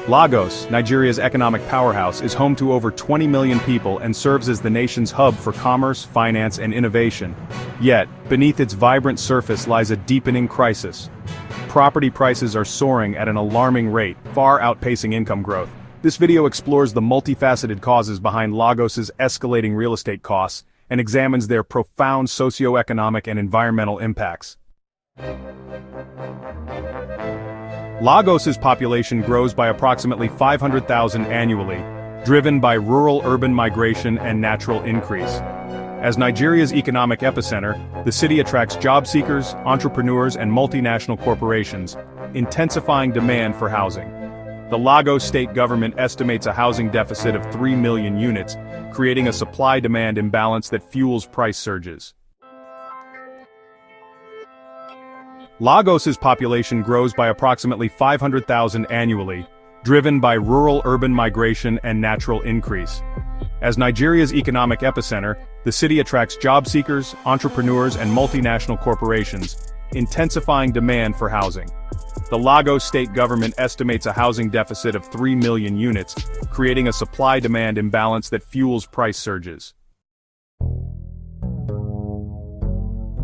Lagos, Nigeria's economic powerhouse, is home to over 20 million people and serves as the nation's hub for commerce, finance, and innovation. Yet, beneath its vibrant surface lies a deepening crisis. Property prices are soaring at an alarming rate, far outpacing income growth. This video explores the multifaceted causes behind Lagos's escalating real estate costs and examines their profound socio-economic and environmental impacts. Lagos's population grows by approximately 500,000 annually, driven by rural-urban migration and natural increase. As Nigeria's economic epicenter, the city attracts job seekers, entrepreneurs, and multinational corporations, intensifying demand for housing. The Lagos state government estimates a housing deficit of 3 million units, creating a supply-demand imbalance that fuels price surges. Lagos's population grows by approximately 500,000 annually, driven by rural-urban migration and natural increase. As Nigeria's economic epicenter, the city attracts job seekers, entrepreneurs, and multinational corporations, intensifying demand for housing. The Lagos state government estimates a housing deficit of 3 million units, creating a supply-demand imbalance that fuels price surges.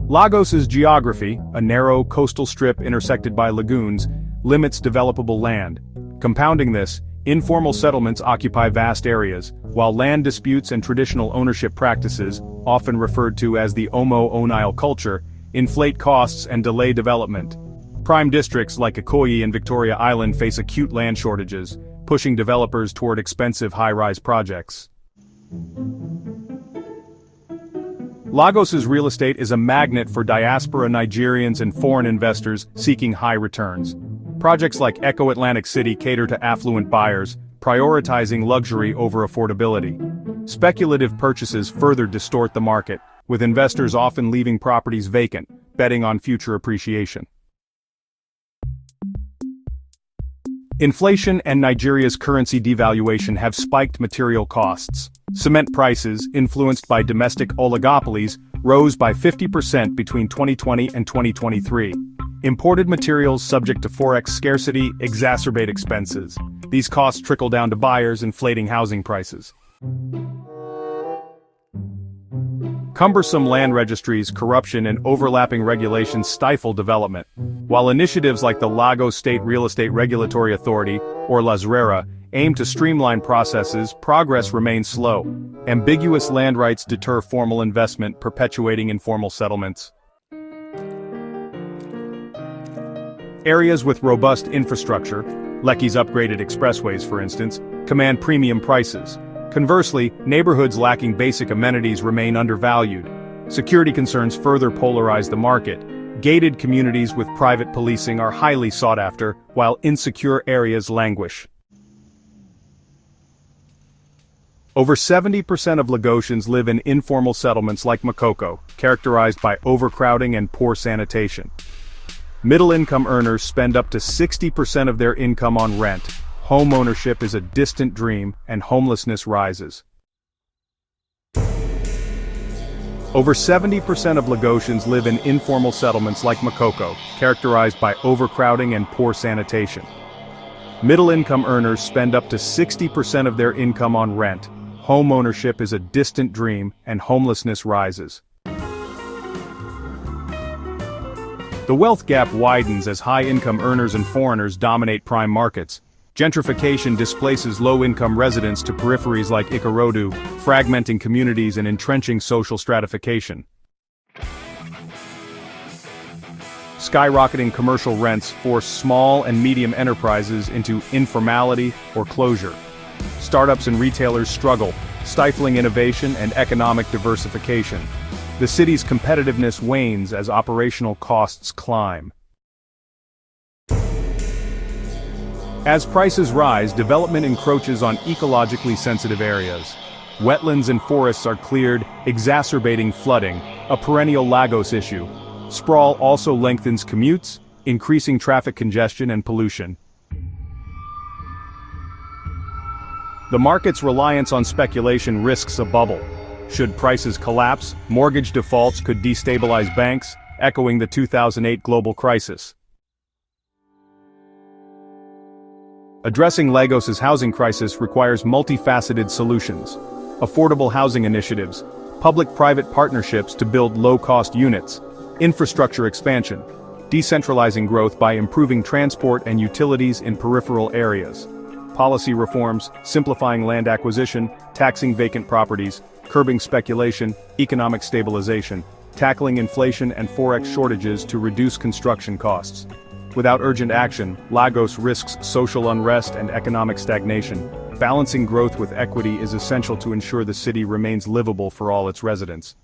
Lagos's geography, a narrow coastal strip intersected by lagoons, limits developable land. Compounding this, informal settlements occupy vast areas, while land disputes and traditional ownership practices, often referred to as the Omo-Onile culture, inflate costs and delay development. Prime districts like Ikoyi and Victoria Island face acute land shortages, pushing developers toward expensive high-rise projects. Lagos's real estate is a magnet for diaspora Nigerians and foreign investors seeking high returns. Projects like Echo Atlantic City cater to affluent buyers, prioritizing luxury over affordability. Speculative purchases further distort the market, with investors often leaving properties vacant, betting on future appreciation. Inflation and Nigeria's currency devaluation have spiked material costs. Cement prices, influenced by domestic oligopolies, rose by 50% between 2020 and 2023. Imported materials subject to forex scarcity exacerbate expenses. These costs trickle down to buyers, inflating housing prices. Cumbersome land registries, corruption, and overlapping regulations stifle development. While initiatives like the Lagos State Real Estate Regulatory Authority, or LASRERA, aim to streamline processes, progress remains slow. Ambiguous land rights deter formal investment, perpetuating informal settlements. Areas with robust infrastructure, Lekki's upgraded expressways for instance, command premium prices. Conversely, neighborhoods lacking basic amenities remain undervalued. Security concerns further polarize the market. Gated communities with private policing are highly sought after, while insecure areas languish. Over 70% of Lagosians live in informal settlements like Makoko, characterized by overcrowding and poor sanitation. Middle-income earners spend up to 60% of their income on rent. Home ownership is a distant dream, and homelessness rises. Over 70% of Lagosians live in informal settlements like Makoko, characterized by overcrowding and poor sanitation. Middle-income earners spend up to 60% of their income on rent. Home ownership is a distant dream, and homelessness rises. The wealth gap widens as high-income earners and foreigners dominate prime markets. Gentrification displaces low-income residents to peripheries like Ikorodu, fragmenting communities and entrenching social stratification. Skyrocketing commercial rents force small and medium enterprises into informality or closure. Startups and retailers struggle, stifling innovation and economic diversification. The city's competitiveness wanes as operational costs climb. As prices rise, development encroaches on ecologically sensitive areas. Wetlands and forests are cleared, exacerbating flooding, a perennial Lagos issue. Sprawl also lengthens commutes, increasing traffic congestion and pollution. The market's reliance on speculation risks a bubble. Should prices collapse, mortgage defaults could destabilize banks, echoing the 2008 global crisis. Addressing Lagos's housing crisis requires multifaceted solutions. Affordable housing initiatives, public-private partnerships to build low-cost units, infrastructure expansion, decentralizing growth by improving transport and utilities in peripheral areas, policy reforms, simplifying land acquisition, taxing vacant properties, curbing speculation, economic stabilization, tackling inflation and forex shortages to reduce construction costs. Without urgent action, Lagos risks social unrest and economic stagnation. Balancing growth with equity is essential to ensure the city remains livable for all its residents.